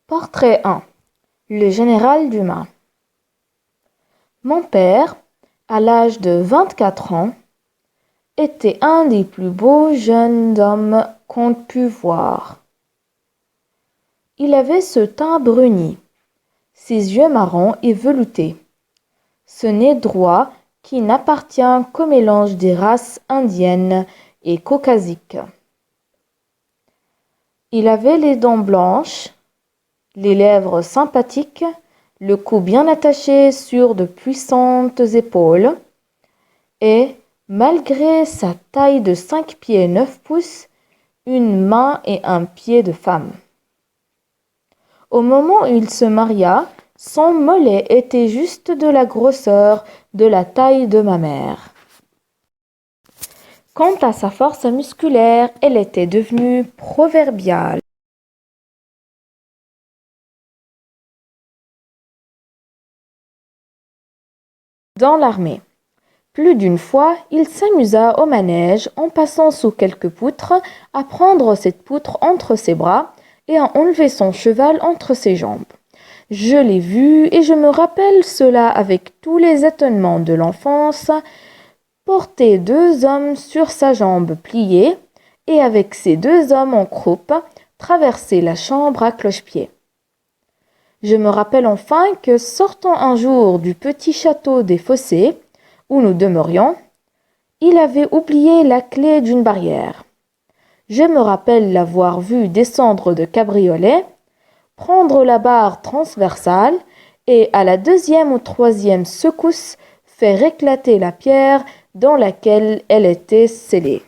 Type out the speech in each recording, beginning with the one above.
Portrait 1. Le général Dumas. Mon père, à l'âge de 24 ans, était un des plus beaux jeunes hommes qu'on pût voir. Il avait ce teint bruni, ses yeux marrons et veloutés, ce nez droit qui n'appartient qu'au mélange des races indiennes et caucasiques. Il avait les dents blanches, les lèvres sympathiques, le cou bien attaché sur de puissantes épaules, et, malgré sa taille de 5 pieds 9 pouces, une main et un pied de femme. Au moment où il se maria, son mollet était juste de la grosseur de la taille de ma mère. Quant à sa force musculaire, elle était devenue proverbiale. Dans l'armée. Plus d'une fois, il s'amusa au manège en passant sous quelques poutres à prendre cette poutre entre ses bras et à enlever son cheval entre ses jambes. Je l'ai vu et je me rappelle cela avec tous les étonnements de l'enfance, porter 2 hommes sur sa jambe pliée et avec ces 2 hommes en croupe traverser la chambre à cloche-pied. Je me rappelle enfin que, sortant un jour du petit château des Fossés, où nous demeurions, il avait oublié la clé d'une barrière. Je me rappelle l'avoir vu descendre de cabriolet, prendre la barre transversale et, à la 2e ou 3e secousse, faire éclater la pierre dans laquelle elle était scellée.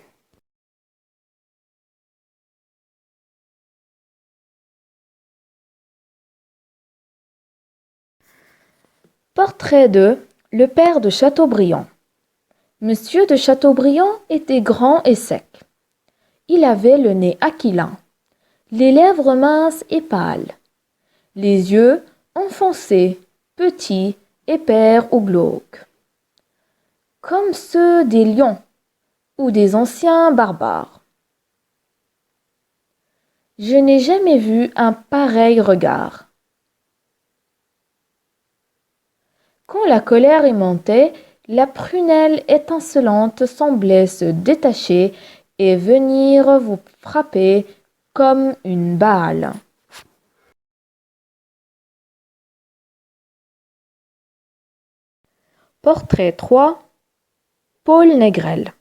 Portrait de le père de Chateaubriand. Monsieur de Chateaubriand était grand et sec. Il avait le nez aquilin, les lèvres minces et pâles, les yeux enfoncés, petits, épais ou glauques, comme ceux des lions ou des anciens barbares. Je n'ai jamais vu un pareil regard. Quand la colère y montait, la prunelle étincelante semblait se détacher et venir vous frapper comme une balle. Portrait 3. Paul Négrel.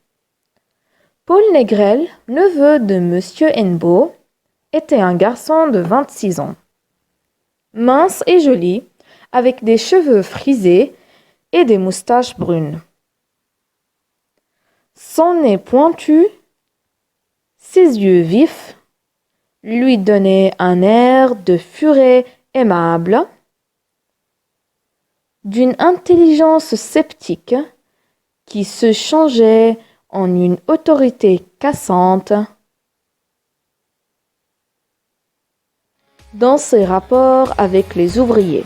Paul Négrel, neveu de Monsieur Hennebeau, était un garçon de 26 ans. Mince et joli, avec des cheveux frisés et des moustaches brunes. Son nez pointu, ses yeux vifs, lui donnaient un air de furet aimable, d'une intelligence sceptique qui se changeait en une autorité cassante dans ses rapports avec les ouvriers.